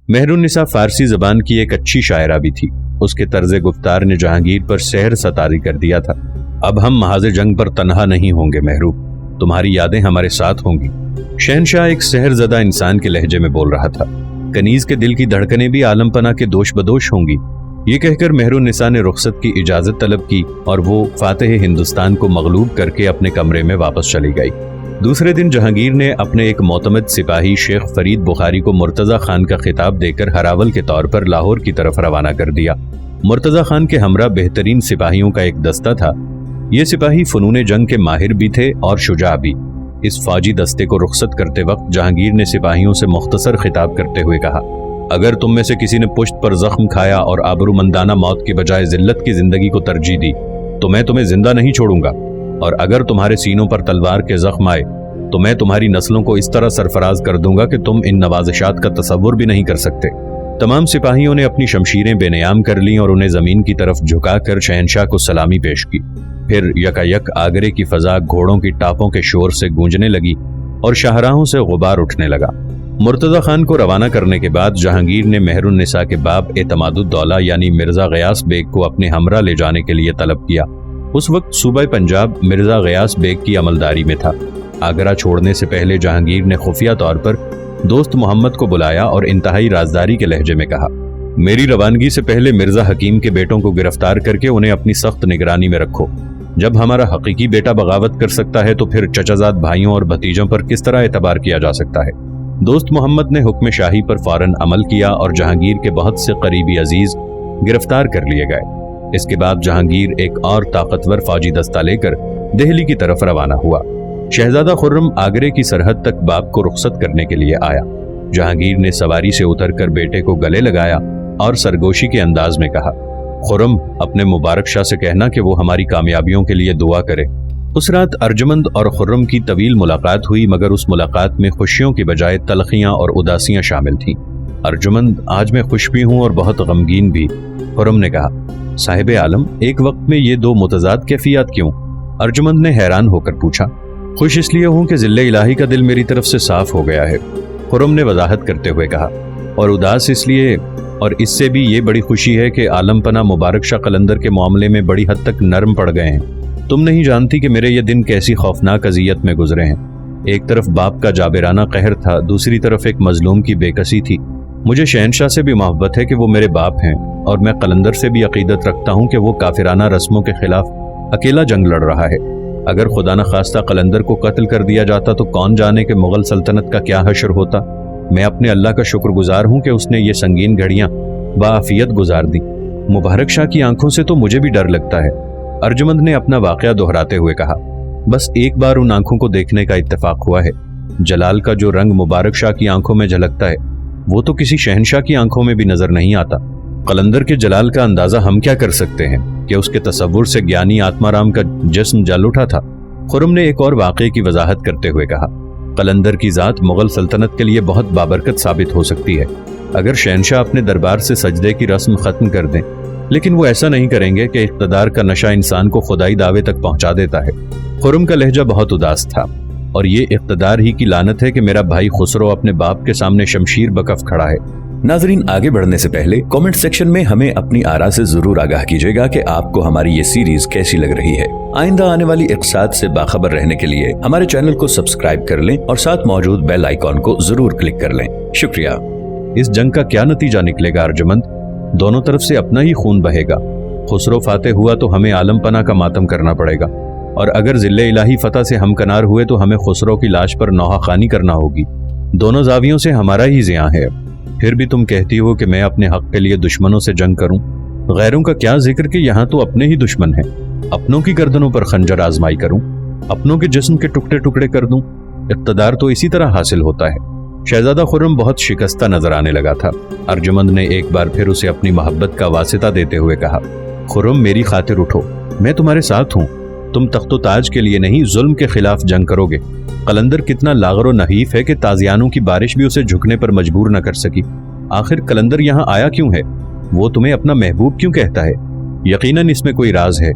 मेहरुन्निसा फारसी जबान की एक अच्छी शायरा भी थी। उसके तर्ज गुफ्तार ने जहांगीर पर सहर सतारी कर दिया था। अब हम महाज़े जंग पर तन्हा नहीं होंगे मेहरू, तुम्हारी यादें हमारे साथ होंगी। शहनशाह एक सहरजदा इंसान के लहजे में बोल रहा था। कनीज के दिल की धड़कनें भी आलमपना के दोष बदोश होंगी। ये कहकर मेहरुन्निसा ने रुखसत की इजाजत तलब की और वो फातिह हिंदुस्तान को मगलूब करके अपने कमरे में वापस चली गई। दूसरे दिन जहांगीर ने अपने एक मोतमद सिपाही शेख फरीद बुखारी को मुर्तज़ा खान का खिताब देकर हरावल के तौर पर लाहौर की तरफ रवाना कर दिया। मुर्तज़ा खान के हमरा बेहतरीन सिपाहियों का एक दस्ता था। ये सिपाही फनून जंग के माहिर भी थे और शुजा भी। इस फौजी दस्ते को रुखसत करते वक्त जहांगीर ने सिपाहियों से मुख्तसर खिताब करते हुए कहा, अगर तुम में से किसी ने पुश्त पर जख्म खाया और आबरूमंदाना मौत की बजाय जिल्लत की जिंदगी को तरजीह दी तो मैं तुम्हें जिंदा नहीं छोड़ूंगा, और अगर तुम्हारे सीनों पर तलवार के जख्म आए तो मैं तुम्हारी नस्लों को इस तरह सरफराज कर दूंगा कि तुम इन नवाजिशात का तसव्वुर भी नहीं कर सकते। तमाम सिपाहियों ने अपनी शमशीरें बेनियाम कर लीं और उन्हें जमीन की तरफ झुकाकर शहनशाह को सलामी पेश की। फिर यकायक आगरे की फजा घोड़ों की टापों के शोर से गूंजने लगी और शाहराहों से गुबार उठने लगा। मुर्तज़ा खान को रवाना करने के बाद जहांगीर ने मेहरुन्निसा के बाप एतमादुद्दौला यानी मिर्जा गयास बेग को अपने हमरा ले जाने के लिए तलब किया। उस वक्त सूबा पंजाब मिर्जा गयास बेग की अमलदारी में था। आगरा छोड़ने से पहले जहांगीर ने खुफिया तौर पर दोस्त मोहम्मद को बुलाया और इंतहाई राजदारी के लहजे में कहा, मेरी रवानगी से पहले मिर्जा हकीम के बेटों को गिरफ्तार करके उन्हें अपनी सख्त निगरानी में रखो। जब हमारा हकीकी बेटा बगावत कर सकता है तो फिर चचाजाद भाइयों और भतीजों पर किस तरह एतबार किया जा सकता है। दोस्त मोहम्मद ने हुक्म शाही पर फौरन अमल किया और जहांगीर के बहुत से करीबी अजीज गिरफ्तार कर लिए गए। इसके बाद जहांगीर एक और ताकतवर फौजी दस्ता लेकर दिल्ली की तरफ रवाना हुआ। शहजादा खुर्रम आगरे की सरहद तक बाप को रुखसत करने के लिए आया। जहांगीर ने सवारी से उतरकर बेटे को गले लगाया और सरगोशी के अंदाज में कहा, खुर्रम, अपने मुबारक शाह से कहना कि वो हमारी कामयाबियों के लिए दुआ करे। उस रात अर्जुमंद और खुर्रम की तवील मुलाकात हुई, मगर उस मुलाकात में खुशियों की बजाय तलखियां और उदासियां शामिल थीं। अर्जुमंद, आज मैं खुश भी हूं और बहुत गमगीन भी। खुर्रम ने कहा, साहिब आलम, एक वक्त में ये दो मुतजाद कैफियत क्यों? अर्जुमंद ने हैरान होकर पूछा। खुश इसलिए हूं कि जिल्ले इलाही का दिल मेरी तरफ से साफ हो गया है, खुर्रम ने वजाहत करते हुए कहा, और उदास इसलिए, और इससे भी ये बड़ी खुशी है कि आलमपना मुबारक शाह कलंदर के मामले में बड़ी हद तक नरम पड़ गए हैं। तुम नहीं जानती कि मेरे ये दिन कैसी खौफनाक अजियत में गुजरे हैं। एक तरफ बाप का जाबिराना कहर था, दूसरी तरफ एक मजलूम की बेकसी थी। मुझे शहनशाह से भी मोहब्बत है कि वो मेरे बाप हैं, और मैं कलंदर से भी अकीदत रखता हूँ कि वो काफिराना रस्मों के खिलाफ अकेला जंग लड़ रहा है। अगर खुदा न खास्ता कलंदर को कत्ल कर दिया जाता तो कौन जाने कि मुगल सल्तनत का क्या हशर होता। मैं अपने अल्लाह का शुक्रगुजार हूँ कि उसने ये संगीन घड़ियां बाआफियत गुजार दी। मुबारक शाह की आंखों से तो मुझे भी डर लगता है, अर्जुमंद ने अपना वाकया दोहराते हुए कहा। बस एक बार उन आंखों को देखने का इत्तेफाक हुआ है। जलाल का जो रंग मुबारक शाह की आंखों में झलकता है वो तो किसी शहनशाह की आंखों में भी नजर नहीं आता। कलंदर के जलाल का अंदाजा हम क्या कर सकते हैं कि उसके तसव्वुर से ज्ञानी आत्माराम का जिस्म जल उठा था। खुर्रम ने एक और वाक़े की वजाहत करते हुए कहा, कलंदर की जात मुगल सल्तनत के लिए बहुत बाबरकत साबित हो सकती है अगर शहनशाह अपने दरबार से सजदे की रस्म खत्म कर दें, लेकिन वो ऐसा नहीं करेंगे कि इख्तदार का नशा इंसान को खुदाई दावे तक पहुंचा देता है। खुर्रम का लहजा बहुत उदास था, और ये इख्तदार ही की लानत है कि मेरा भाई खुसरो अपने बाप के सामने शमशीर बकफ खड़ा है। नाजरीन, आगे बढ़ने से पहले कमेंट सेक्शन में हमें अपनी आरा से जरूर आगाह कीजिएगा कि आपको हमारी ये सीरीज कैसी लग रही है। आइंदा आने वाली इक़्तिसाद से बाखबर रहने के लिए हमारे चैनल को सब्सक्राइब कर लें और साथ मौजूद बेल आइकॉन को जरूर क्लिक कर लें। शुक्रिया। इस जंग का क्या नतीजा निकलेगा अर्जुमंद? दोनों तरफ से अपना ही खून बहेगा। खुसरो फाते हुआ तो हमें आलमपना का मातम करना पड़ेगा, और अगर जिले इलाही फतह से हमकनार हुए तो हमें खुसरो की लाश पर नौहाखानी करना होगी। दोनों जावियों से हमारा ही ज़ियां है। फिर भी तुम कहती हो कि मैं अपने हक के लिए दुश्मनों से जंग करूं। गैरों का क्या जिक्र कि यहाँ तो अपने ही दुश्मन हैं। अपनों की गर्दनों पर खंजर आजमाई करूं, अपनों के जिस्म के टुकड़े टुकड़े कर दूं। इक़्तिदार तो इसी तरह हासिल होता है। शहजादा खुर्रम बहुत शिकस्ता नजर आने लगा था। अर्जुमंद ने एक बार फिर उसे अपनी मोहब्बत का वासिता देते हुए कहा, खुर्रम, मेरी खातिर उठो, मैं तुम्हारे साथ हूँ। तुम तख्तो ताज के लिए नहीं, जुल्म के खिलाफ जंग करोगे। कलंदर कितना लागरो नहीफ है कि ताजियानों की बारिश भी उसे झुकने पर मजबूर न कर सकी। आखिर कलंदर यहाँ आया क्यों है? वो तुम्हें अपना महबूब क्यों कहता है? यकीनन इसमें कोई राज है।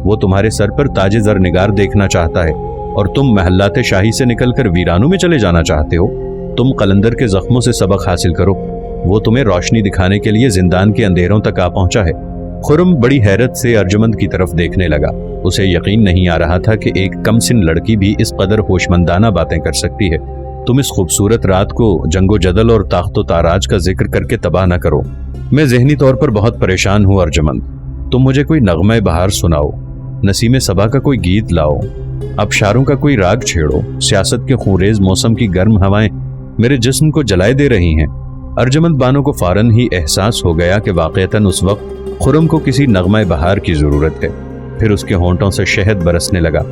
वो तुम्हारे सर पर ताजे जर निगार देखना चाहता है, और तुम महल्लाते शाही से निकलकर वीरानों में चले जाना चाहते हो। तुम कलंदर के जख्मों से सबक हासिल करो। وہ تمہیں روشنی دکھانے کے لیے زندان کے اندھیروں تک آ پہنچا ہے۔ خرم بڑی حیرت سے ارجمند کی طرف دیکھنے لگا۔ اسے یقین نہیں آ رہا تھا کہ ایک کم سن لڑکی بھی اس قدر ہوشمندانہ باتیں کر سکتی ہے۔ تم اس خوبصورت رات کو جنگ و جدل اور تاخت و تاراج کا ذکر کر کے تباہ نہ کرو۔ میں ذہنی طور پر بہت پریشان ہوں ارجمند۔ تم مجھے کوئی نغمہ بہار سناؤ، نسیم صبا کا کوئی گیت لاؤ، ابشاروں کا کوئی راگ چھیڑو۔ سیاست کے خونریز موسم کی گرم ہوائیں میرے جسم کو جلائے دے رہی ہیں۔ ارجمند بانو کو فوراً ہی احساس ہو گیا کہ واقعتاً اس وقت خرم کو کسی نغمہ بہار کی ضرورت ہے۔ پھر اس کے ہونٹوں سے شہد برسنے لگا۔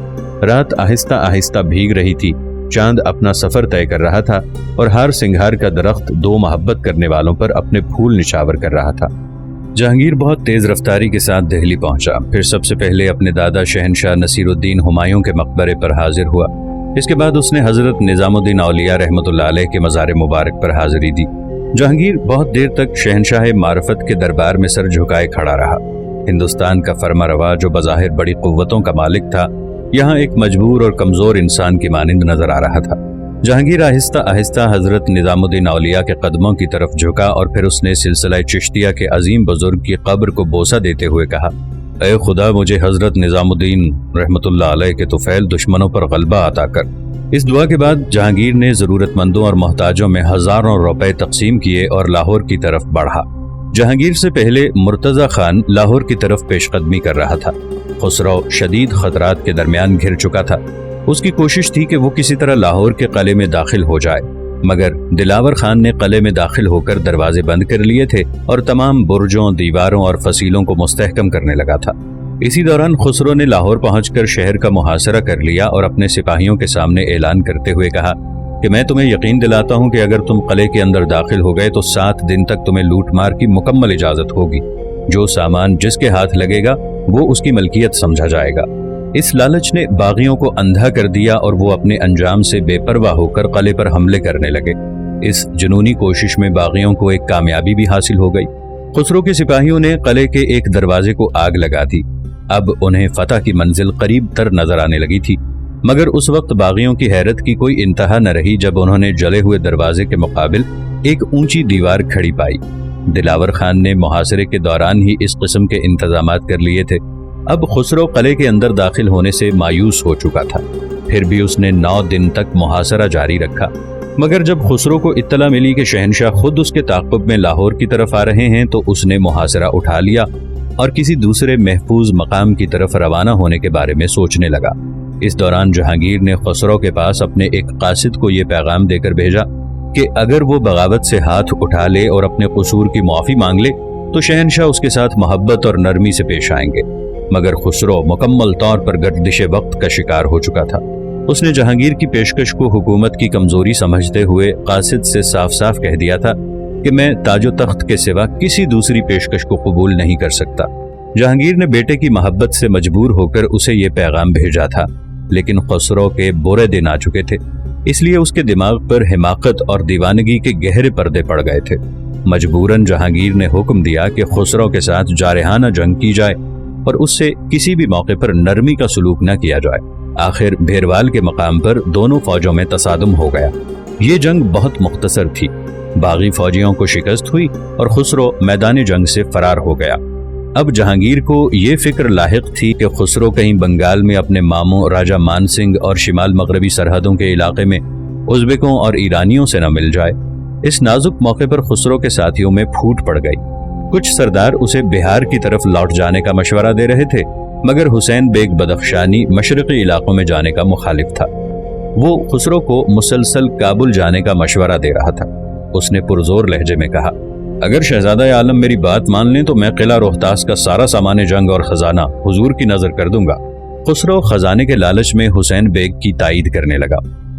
رات آہستہ آہستہ بھیگ رہی تھی، چاند اپنا سفر طے کر رہا تھا اور ہار سنگھار کا درخت دو محبت کرنے والوں پر اپنے پھول نچھاور کر رہا تھا۔ جہانگیر بہت تیز رفتاری کے ساتھ دہلی پہنچا، پھر سب سے پہلے اپنے دادا شہنشاہ نصیر الدین ہمایوں کے مقبرے پر حاضر ہوا۔ اس کے بعد اس نے حضرت نظام الدین اولیاء رحمۃ اللہ علیہ کے مزار مبارک پر حاضری دی۔ جہانگیر بہت دیر تک شہنشاہ معرفت کے دربار میں سر جھکائے کھڑا رہا۔ ہندوستان کا فرما روا جو بظاہر بڑی قوتوں کا مالک تھا، یہاں ایک مجبور اور کمزور انسان کی مانند نظر آ رہا تھا۔ جہانگیر آہستہ آہستہ حضرت نظام الدین اولیاء کے قدموں کی طرف جھکا اور پھر اس نے سلسلہ چشتیہ کے عظیم بزرگ کی قبر کو بوسہ دیتے ہوئے کہا، اے خدا مجھے حضرت نظام الدین رحمۃ اللہ علیہ کے طفیل دشمنوں پر غلبہ عطا کر۔ اس دعا کے بعد جہانگیر نے ضرورت مندوں اور محتاجوں میں ہزاروں روپے تقسیم کیے اور لاہور کی طرف بڑھا۔ جہانگیر سے پہلے مرتضی خان لاہور کی طرف پیش قدمی کر رہا تھا۔ خسرو شدید خطرات کے درمیان گھر چکا تھا۔ اس کی کوشش تھی کہ وہ کسی طرح لاہور کے قلعے میں داخل ہو جائے، مگر دلاور خان نے قلعے میں داخل ہو کر دروازے بند کر لیے تھے اور تمام برجوں، دیواروں اور فصیلوں کو مستحکم کرنے لگا تھا۔ اسی دوران خسرو نے لاہور پہنچ کر شہر کا محاصرہ کر لیا اور اپنے سپاہیوں کے سامنے اعلان کرتے ہوئے کہا کہ میں تمہیں یقین دلاتا ہوں کہ اگر تم قلعے کے اندر داخل ہو گئے تو 7 دن تک تمہیں لوٹ مار کی مکمل اجازت ہوگی۔ جو سامان جس کے ہاتھ لگے گا وہ اس کی ملکیت سمجھا جائے گا۔ اس لالچ نے باغیوں کو اندھا کر دیا اور وہ اپنے انجام سے بے پرواہ ہو کر قلعے پر حملے کرنے لگے۔ اس جنونی کوشش میں باغیوں کو ایک کامیابی بھی حاصل ہو گئی۔ خسرو کے سپاہیوں نے قلعے کے ایک دروازے کو آگ لگا دی۔ اب انہیں فتح کی منزل قریب تر نظر آنے لگی تھی، مگر اس وقت باغیوں کی حیرت کی کوئی انتہا نہ رہی جب انہوں نے جلے ہوئے دروازے کے مقابل ایک اونچی دیوار کھڑی پائی۔ دلاور خان نے محاصرے کے دوران ہی اس قسم کے انتظامات کر لیے تھے۔ اب خسرو قلعے کے اندر داخل ہونے سے مایوس ہو چکا تھا، پھر بھی اس نے 9 دن تک محاصرہ جاری رکھا، مگر جب خسرو کو اطلاع ملی کہ شہنشاہ خود اس کے تعاقب میں لاہور کی طرف آ رہے ہیں تو اس نے محاصرہ اٹھا لیا اور کسی دوسرے محفوظ مقام کی طرف روانہ ہونے کے بارے میں سوچنے لگا۔ اس دوران جہانگیر نے خسرو کے پاس اپنے ایک قاصد کو یہ پیغام دے کر بھیجا کہ اگر وہ بغاوت سے ہاتھ اٹھا لے اور اپنے قصور کی معافی مانگ لے تو شہنشاہ اس کے ساتھ محبت اور نرمی سے پیش آئیں گے، مگر خسرو مکمل طور پر گردش وقت کا شکار ہو چکا تھا۔ اس نے جہانگیر کی پیشکش کو حکومت کی کمزوری سمجھتے ہوئے قاصد سے صاف صاف کہہ دیا تھا کہ میں تاج و تخت کے سوا کسی دوسری پیشکش کو قبول نہیں کر سکتا۔ جہانگیر نے بیٹے کی محبت سے مجبور ہو کر اسے یہ پیغام بھیجا تھا، لیکن خسرو کے برے دن آ چکے تھے، اس لیے اس کے دماغ پر حماقت اور دیوانگی کے گہرے پردے پڑ گئے تھے۔ مجبوراً جہانگیر نے حکم دیا کہ خسرو کے ساتھ جارحانہ جنگ کی جائے اور اس سے کسی بھی موقع پر نرمی کا سلوک نہ کیا جائے۔ آخر بھیروال کے مقام پر دونوں فوجوں میں تصادم ہو گیا۔ یہ جنگ بہت مختصر تھی، باغی فوجیوں کو شکست ہوئی اور خسرو میدان جنگ سے فرار ہو گیا۔ اب جہانگیر کو یہ فکر لاحق تھی کہ خسرو کہیں بنگال میں اپنے ماموں راجہ مان سنگھ اور شمال مغربی سرحدوں کے علاقے میں ازبکوں اور ایرانیوں سے نہ مل جائے۔ اس نازک موقع پر خسرو کے ساتھیوں میں پھوٹ پڑ گئی۔ کچھ سردار اسے بہار کی طرف لوٹ جانے کا مشورہ دے رہے تھے، مگر حسین بیگ بدخشانی مشرقی علاقوں میں جانے کا مخالف تھا۔ وہ خسرو کو مسلسل کابل جانے کا مشورہ دے رہا تھا۔ اس نے پرزور لہجے میں کہا، اگر شہزادہ عالم میری بات مان لیں تو میں قلعہ روہتاس کا سارا سامان جنگ اور خزانہ حضور کی نظر کر دوں گا۔ خسرو خزانے کے لالچ میں حسین بیگ کی تائید کرنے لگا۔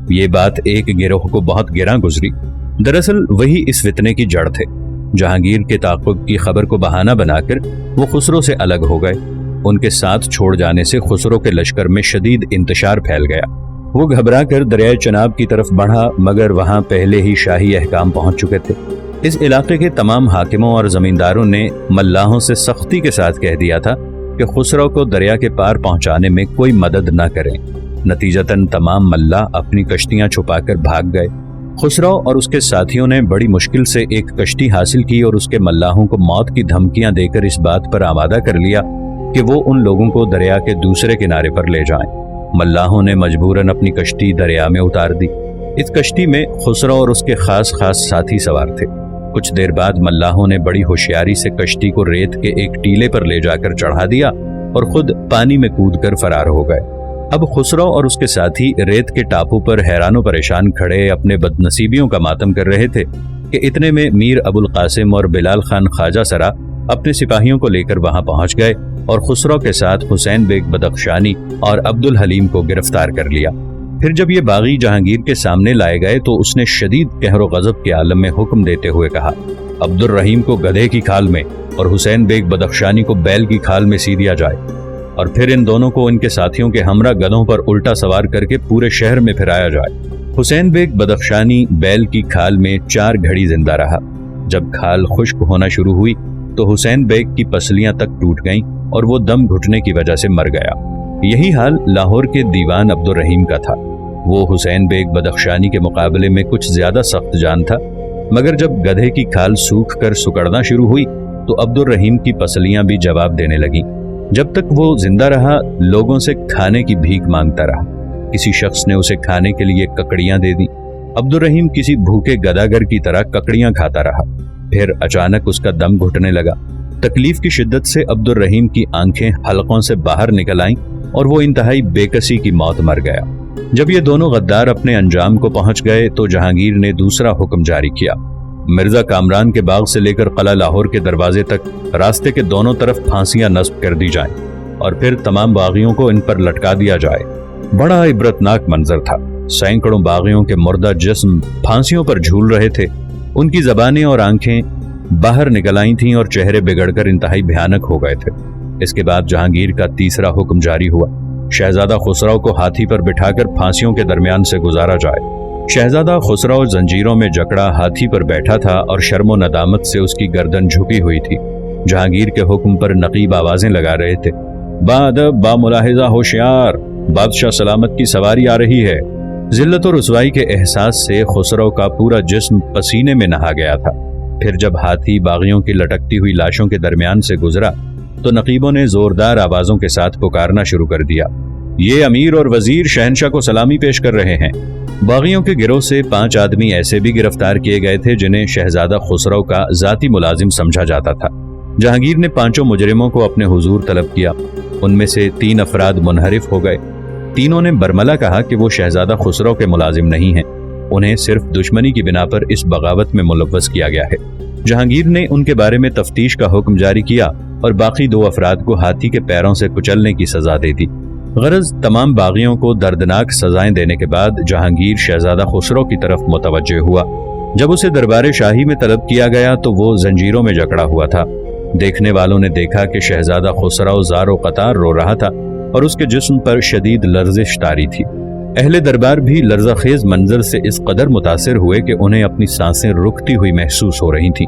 یہ بات ایک گروہ کو بہت گراں گزری۔ دراصل وہی اس فتنے کی جڑ تھے۔ جہانگیر کے تعاقب کی خبر کو بہانہ بنا کر وہ خسرو سے الگ ہو گئے۔ ان کے ساتھ چھوڑ جانے سے خسرو کے لشکر میں شدید انتشار پھیل گیا۔ وہ گھبرا کر دریائے چناب کی طرف بڑھا، مگر وہاں پہلے ہی شاہی احکام پہنچ چکے تھے۔ اس علاقے کے تمام حاکموں اور زمینداروں نے ملاحوں سے سختی کے ساتھ کہہ دیا تھا کہ خسرو کو دریا کے پار پہنچانے میں کوئی مدد نہ کریں۔ نتیجتاً تمام ملاح اپنی کشتیاں چھپا کر بھاگ گئے۔ خسرو اور اس کے ساتھیوں نے بڑی مشکل سے ایک کشتی حاصل کی اور اس کے ملاحوں کو موت کی دھمکیاں دے کر اس بات پر آمادہ کر لیا کہ وہ ان لوگوں کو دریا کے دوسرے کنارے پر لے جائیں۔ ملاحوں نے مجبوراً اپنی کشتی دریا میں اتار دی۔ اس کشتی میں خسرو اور اس کے خاص ساتھی سوار تھے۔ کچھ دیر بعد ملاحوں نے بڑی ہوشیاری سے کشتی کو ریت کے ایک ٹیلے پر لے جا کر چڑھا دیا اور خود پانی میں کود کر فرار ہو گئے۔ اب خسرو اور اس کے ساتھی ریت کے ٹاپو پر حیران و پریشان کھڑے اپنے بدنصیبیوں کا ماتم کر رہے تھے کہ اتنے میں میر ابو القاسم اور بلال خان خواجہ سرا اپنے سپاہیوں کو لے کر وہاں پہنچ گئے اور خسرو کے ساتھ حسین بیگ بدخشانی اور عبد الحلیم کو گرفتار کر لیا۔ پھر جب یہ باغی جہانگیر کے سامنے لائے گئے تو اس نے شدید قہر و غضب کے عالم میں حکم دیتے ہوئے کہا، عبد الرحیم کو گدھے کی کھال میں اور حسین بیگ بدخشانی کو بیل کی کھال میں سی دیا جائے، اور پھر ان دونوں کو ان کے ساتھیوں کے ہمراہ گدھوں پر الٹا سوار کر کے پورے شہر میں پھرایا جائے۔ حسین بیگ بدخشانی بیل کی کھال میں 4 گھڑی زندہ رہا۔ جب کھال خشک ہونا شروع ہوئی تو حسین بیگ کی پسلیاں تک ٹوٹ گئیں اور وہ دم گھٹنے کی وجہ سے مر گیا۔ یہی حال لاہور کے دیوان عبد الرحیم کا تھا۔ وہ حسین بیگ بدخشانی کے مقابلے میں کچھ زیادہ سخت جان تھا، مگر جب گدھے کی کھال سوکھ کر سکڑنا شروع ہوئی تو عبد الرحیم کی پسلیاں بھی جواب دینے لگیں۔ جب تک وہ زندہ رہا لوگوں سے کھانے کی بھیک مانگتا رہا۔ کسی شخص نے اسے کھانے کے لیے ککڑیاں دے دی۔ عبد الرحیم کسی بھوکے گداگر کی طرح ککڑیاں کھاتا رہا۔ پھر اچانک اس کا دم گھٹنے لگا۔ تکلیف کی شدت سے عبد الرحیم کی آنکھیں حلقوں سے باہر نکل آئیں اور وہ انتہائی بے کسی کی موت مر گیا۔ جب یہ دونوں غدار اپنے انجام کو پہنچ گئے تو جہانگیر نے دوسرا حکم جاری کیا، مرزا کامران کے باغ سے لے کر قلعہ لاہور کے دروازے تک راستے کے دونوں طرف پھانسیاں نصب کر دی جائیں اور پھر تمام باغیوں کو ان پر لٹکا دیا جائے۔ بڑا عبرتناک منظر تھا۔ سینکڑوں باغیوں کے مردہ جسم پھانسیوں پر جھول رہے تھے۔ ان کی زبانیں اور آنکھیں باہر نکل آئی تھیں اور چہرے بگڑ کر انتہائی بھیانک ہو گئے تھے۔ اس کے بعد جہانگیر کا تیسرا حکم جاری ہوا، شہزادہ خسرو کو ہاتھی پر بٹھا کر پھانسیوں کے درمیان سے گزارا جائے۔ شہزادہ خسرو زنجیروں میں جکڑا ہاتھی پر بیٹھا تھا اور شرم و ندامت سے اس کی گردن جھکی ہوئی تھی۔ جہانگیر کے حکم پر نقیب آوازیں لگا رہے تھے، با ادب با ملاحظہ ہوشیار، بادشاہ سلامت کی سواری آ رہی ہے۔ ذلت و رسوائی کے احساس سے خسرو کا پورا جسم پسینے میں نہا گیا تھا۔ پھر جب ہاتھی باغیوں کی لٹکتی ہوئی لاشوں کے درمیان سے گزرا تو نقیبوں نے زوردار آوازوں کے ساتھ پکارنا شروع کر دیا، یہ امیر اور وزیر شہنشاہ کو سلامی پیش کر رہے ہیں۔ باغیوں کے گروہ سے 5 آدمی ایسے بھی گرفتار کیے گئے تھے جنہیں شہزادہ خسرو کا ذاتی ملازم سمجھا جاتا تھا۔ جہانگیر نے 5 مجرموں کو اپنے حضور طلب کیا۔ ان میں سے 3 افراد منحرف ہو گئے۔ تینوں نے برملا کہا کہ وہ شہزادہ خسرو کے ملازم نہیں ہیں، انہیں صرف دشمنی کی بنا پر اس بغاوت میں ملوث کیا گیا ہے۔ جہانگیر نے ان کے بارے میں تفتیش کا حکم جاری کیا اور باقی 2 افراد کو ہاتھی کے پیروں سے کچلنے کی سزا دے دی۔ غرض تمام باغیوں کو دردناک سزائیں دینے کے بعد جہانگیر شہزادہ خسرو کی طرف متوجہ ہوا۔ جب اسے دربار شاہی میں طلب کیا گیا تو وہ زنجیروں میں جکڑا ہوا تھا۔ دیکھنے والوں نے دیکھا کہ شہزادہ خسرو زار و قطار رو رہا تھا اور اس کے جسم پر شدید لرزش طاری تھی۔ اہل دربار بھی لرزہ خیز منظر سے اس قدر متاثر ہوئے کہ انہیں اپنی سانسیں رکتی ہوئی محسوس ہو رہی تھیں۔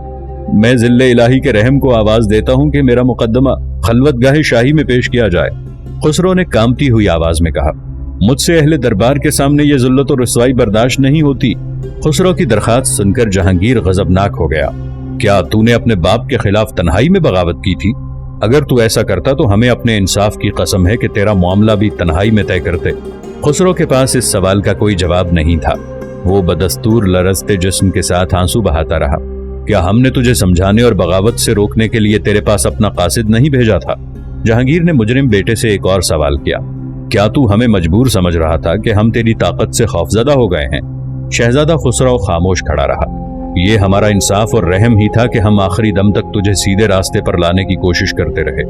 میں ذل الہی کے رحم کو آواز دیتا ہوں کہ میرا مقدمہ خلوت گاہ شاہی میں پیش کیا جائے، خسرو نے کامتی ہوئی آواز میں کہا۔ مجھ سے اہل دربار کے سامنے یہ ذلت و رسوائی برداشت نہیں ہوتی۔ خسرو کی درخواست سن کر جہانگیر غضبناک ہو گیا۔ کیا تو نے اپنے باپ کے خلاف تنہائی میں بغاوت کی تھی؟ اگر تو ایسا کرتا تو ہمیں اپنے انصاف کی قسم ہے کہ تیرا معاملہ بھی تنہائی میں طے کرتے۔ خسرو کے پاس اس سوال کا کوئی جواب نہیں تھا۔ وہ بدستور لرزتے جسم کے ساتھ آنسو بہاتا رہا۔ کیا ہم نے تجھے سمجھانے اور بغاوت سے روکنے کے لیے تیرے پاس اپنا قاصد نہیں بھیجا تھا؟ جہانگیر نے مجرم بیٹے سے ایک اور سوال کیا۔ کیا تو ہمیں مجبور سمجھ رہا تھا کہ ہم تیری طاقت سے خوفزدہ ہو گئے ہیں؟ شہزادہ خسرو خاموش کھڑا رہا۔ یہ ہمارا انصاف اور رحم ہی تھا کہ ہم آخری دم تک تجھے سیدھے راستے پر لانے کی کوشش کرتے رہے۔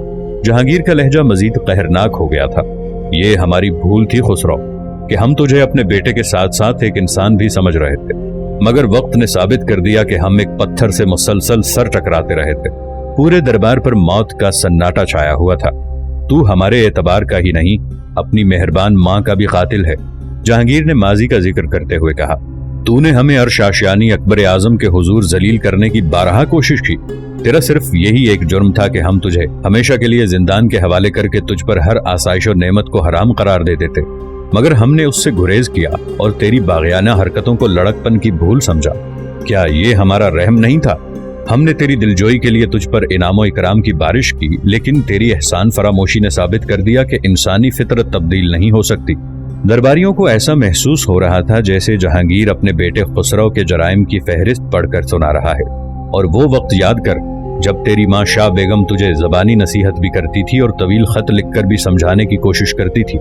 جہانگیر کا لہجہ مزید قہرناک ہو گیا تھا۔ یہ ہماری بھول تھی خسرو کہ ہم تجھے اپنے بیٹے کے ساتھ ساتھ ایک انسان بھی سمجھ رہے تھے، مگر وقت نے ثابت کر دیا کہ ہم ایک پتھر سے مسلسل سر ٹکراتے رہے تھے۔ پورے دربار پر موت کا سناٹا چھایا ہوا تھا۔ تو ہمارے اعتبار کا ہی نہیں، اپنی مہربان ماں کا بھی قاتل ہے۔ جہانگیر نے ماضی کا ذکر کرتے ہوئے کہا، تو نے ہمیں عرش آشیانی اکبر اعظم کے حضور ذلیل کرنے کی بارہا کوشش کی۔ تیرا صرف یہی ایک جرم تھا کہ ہم تجھے ہمیشہ کے لیے زندان کے حوالے کر کے تجھ پر ہر آسائش و نعمت کو حرام قرار دیتے تھے۔ मगर हमने उससे गुरेज किया और तेरी बाग़ियाना हरकतों को लड़कपन की भूल समझा। क्या ये हमारा रहम नहीं था? हमने तेरी दिलजोई के लिए तुझ पर इनामो इकराम की बारिश की, लेकिन तेरी एहसान फरामोशी ने साबित कर दिया कि इंसानी फितरत तब्दील नहीं हो सकती। दरबारियों को ऐसा महसूस हो रहा था जैसे जहांगीर अपने बेटे खुसरो के जराइम की फहरिस्त पढ़कर सुना रहा है। और वो वक्त याद कर जब तेरी माँ शाह बेगम तुझे ज़बानी नसीहत भी करती थी और तवील खत लिखकर भी समझाने की कोशिश करती थी।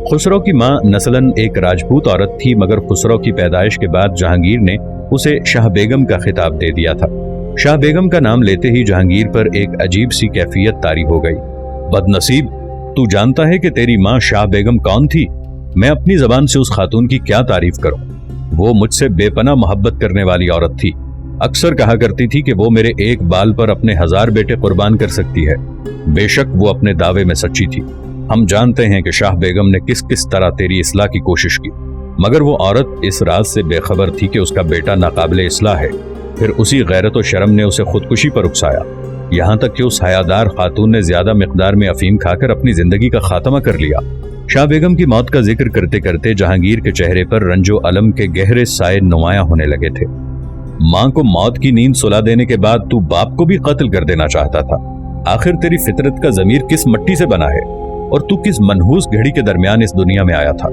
खुसरो की माँ नस्लन एक राजपूत औरत थी, मगर खुसरो की पैदाइश के बाद जहांगीर ने उसे शाह बेगम का खिताब दे दिया था। शाह बेगम का नाम लेते ही जहांगीर पर एक अजीब सी कैफियत तारी हो गई। बदनसीब, तू जानता है कि तेरी माँ शाह बेगम कौन थी? मैं अपनी जबान से उस खातून की क्या तारीफ करूं? वो मुझसे बेपनाह मोहब्बत करने वाली औरत थी। अक्सर कहा करती थी कि वो मेरे एक बाल पर अपने 1000 बेटे कुर्बान कर सकती है। बेशक वो अपने दावे में सच्ची थी। हम जानते हैं कि शाह बेगम ने किस किस तरह तेरी इस्लाह की कोशिश की, मगर वो औरत इस राज से बेखबर थी कि उसका बेटा नाकाबिले इस्लाह है। फिर उसी गैरत और शर्म ने उसे खुदकुशी पर उकसाया, यहाँ तक कि उस हयादार खातून ने ज्यादा मिकदार में अफीम खाकर अपनी जिंदगी का खात्मा कर लिया। शाह बेगम की मौत का जिक्र करते करते जहांगीर के चेहरे पर रंजो अलम के गहरे साए नुमाया होने लगे थे। माँ को मौत की नींद सुला देने के बाद तू बाप को भी कत्ल कर देना चाहता था। आखिर तेरी फितरत का जमीर किस मट्टी से बना है और तू किस मनहूस घड़ी के दरमियान इस दुनिया में आया था?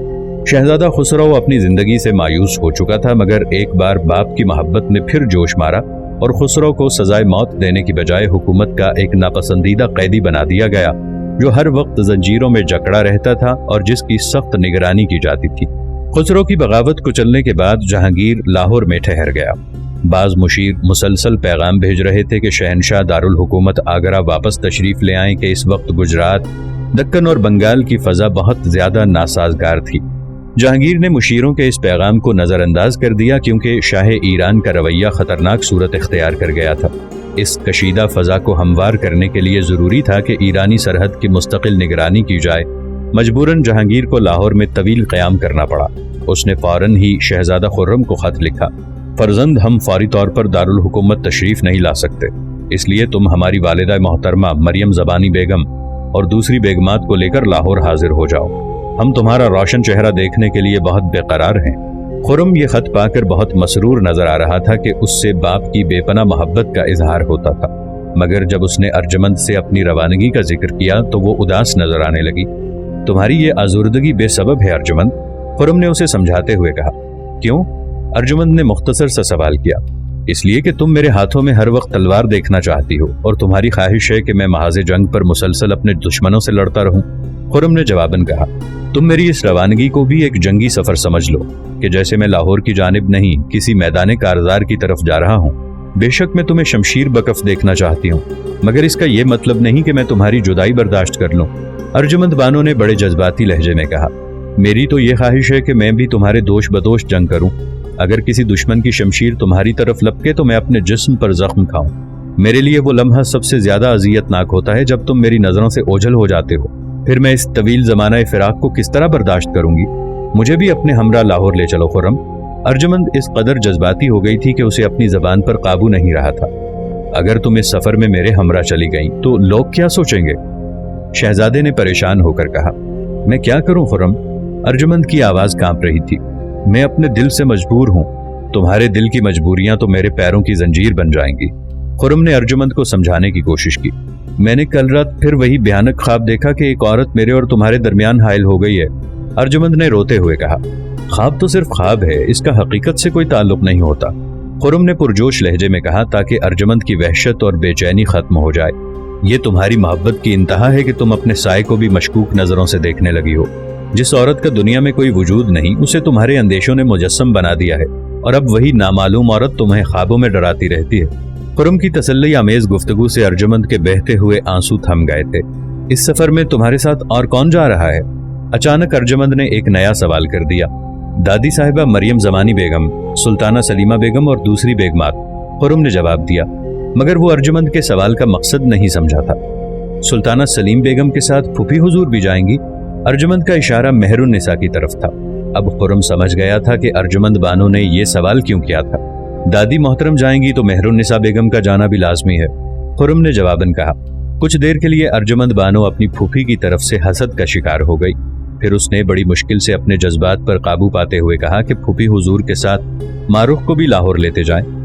शहजादा खुसरो अपनी जिंदगी से मायूस हो चुका था, मगर एक बार बाप की मोहब्बत ने फिर जोश मारा और खुसरो को सजाए मौत देने की बजाय हुकूमत का एक नापसंदीदा कैदी बना दिया गया, जो हर वक्त जंजीरों में जकड़ा रहता था और जिसकी सख्त निगरानी की जाती थी। खुसरो की बगावत कुचलने के बाद जहांगीर लाहौर में ठहर गया। बाज मुशीर मुसलसल पैगाम भेज रहे थे कि शहनशाह दारुल हुकूमत आगरा वापस तशरीफ ले आएं कि इस वक्त गुजरात, दक्कन और बंगाल की फजा बहुत ज्यादा नासाजगार थी। जहांगीर ने मुशीरों के इस पैगाम को नजरअंदाज कर दिया, क्योंकि शाह ईरान का रवैया खतरनाक सूरत इख्तियार कर गया था। इस कशीदा फजा को हमवार करने के लिए जरूरी था कि ईरानी सरहद की मुस्तकिल निगरानी की जाए। मजबूरन जहांगीर को लाहौर में तवील क़याम करना पड़ा। उसने फौरन ही शहजादा खुर्रम को खत लिखा, फर्जंद हम फौरी तौर पर दारुल हुकूमत तशरीफ नहीं ला सकते, इसलिए तुम हमारी वालिदा मोहतरमा मरियम ज़बानी बेगम और दूसरी बेगमात को लेकर लाहौर हाजिर हो जाओ। हम तुम्हारा रोशन चेहरा देखने के लिए बहुत बेकरार हैं। खुर्रम ये खत पाकर बहुत मसरूर नजर आ रहा था कि उससे बाप की बेपनाह मोहब्बत का इजहार होता था, मगर जब उसने अर्जुमंद से अपनी रवानगी का जिक्र किया तो वो उदास नजर आने लगी। तुम्हारी ये आज़ुर्दगी बेसबब है अर्जुमंद, खुर्रम ने उसे समझाते हुए कहा। क्यों? अर्जुमंद ने मुख्तसर सा सवाल किया। इसलिए कि तुम मेरे हाथों में हर वक्त तलवार देखना चाहती हो और तुम्हारी ख्वाहिश है कि मैं महाज़े जंग पर मुसलसल अपने दुश्मनों से लड़ता रहूं। खुर्रम ने जवाबन कहा, तुम मेरी इस रवानगी को भी एक जंगी सफर समझ लो कि जैसे मैं लाहौर की जानिब नहीं किसी मैदान कारज़ार की तरफ जा रहा हूँ। बेशक मैं तुम्हें शमशीर बकफ देखना चाहती हूँ, मगर इसका यह मतलब नहीं कि मैं तुम्हारी जुदाई बर्दाश्त कर लूँ। अर्जुमंद बानो ने बड़े जज्बाती लहजे में कहा, मेरी तो ये ख्वाहिश है कि मैं भी तुम्हारे दोष बदोश जंग करूँ। अगर किसी दुश्मन की शमशीर तुम्हारी तरफ लपके तो मैं अपने जिस्म पर जख्म खाऊं। मेरे लिए वो लम्हा सबसे ज्यादा अजियतनाक होता है जब तुम मेरी नजरों से ओझल हो जाते हो। फिर मैं इस तवील जमाना फिराक को किस तरह बर्दाश्त करूंगी? मुझे भी अपने हमरा लाहौर ले चलो खुर्रम। अर्जुमंद इस कदर जज्बाती हो गई थी कि उसे अपनी जबान पर काबू नहीं रहा था। अगर तुम इस सफर में मेरे हमरा चली गई तो लोग क्या सोचेंगे? शहजादे ने परेशान होकर कहा। मैं क्या करूं खुर्रम? अर्जुमंद की आवाज कांप रही थी। मैं अपने दिल से मजबूर हूं। तुम्हारे दिल की मजबूरियां तो मेरे पैरों की जंजीर बन जाएंगी। खुर्रम ने अर्जुमंद को समझाने की कोशिश की। मैंने कल रात फिर वही भयानक ख्वाब देखा कि एक औरत मेरे और तुम्हारे दरमियान हायल हो गई है। अर्जुमंद ने रोते हुए कहा। ख्वाब तो सिर्फ ख्वाब है, इसका हकीकत से कोई ताल्लुक नहीं होता। खुर्रम ने पुरजोश लहजे में कहा, ताकि अर्जुमंद की वहशत और बेचैनी खत्म हो जाए। ये तुम्हारी मोहब्बत की इंतहा है कि तुम अपने साए को भी मशकूक नजरों से देखने लगी हो। जिस औरत का दुनिया में कोई वजूद नहीं, उसे तुम्हारे अंदेशों ने मुजस्सम बना दिया है, और अब वही नामालूम औरत तुम्हें ख्वाबों में डराती रहती है। खुर्रम की तसल्ली आमेज गुफ्तगू से अर्जुमंद के बहते हुए आंसू थम गए थे। इस सफर में तुम्हारे साथ और कौन जा रहा है? अचानक अर्जुमंद ने एक नया सवाल कर दिया। दादी साहिबा मरियम ज़मानी बेगम, सुल्ताना सलीमा बेगम और दूसरी बेगमात, खुर्रम ने जवाब दिया, मगर वो अर्जुमंद के सवाल का मकसद नहीं समझा था। सुल्ताना सलीम बेगम के साथ फूफी हुजूर भी जाएंगी? अर्जुमंद का इशारा मेहरुन निसा की तरफ था। अब खुर्रम समझ गया था कि अर्जुमंद बानो ने यह सवाल क्यों किया था। दादी मोहतरम जाएंगी तो मेहरुन निसा बेगम का जाना भी लाजमी है, खुर्रम ने जवाबन कहा। कुछ देर के लिए अर्जुमंद बानो अपनी फूफी की तरफ से हसद का शिकार हो गई। پھر اس نے بڑی مشکل سے اپنے جذبات پر قابو پاتے ہوئے کہا کہ پھوپھی حضور کے ساتھ معروف کو بھی لاہور لیتے جائیں۔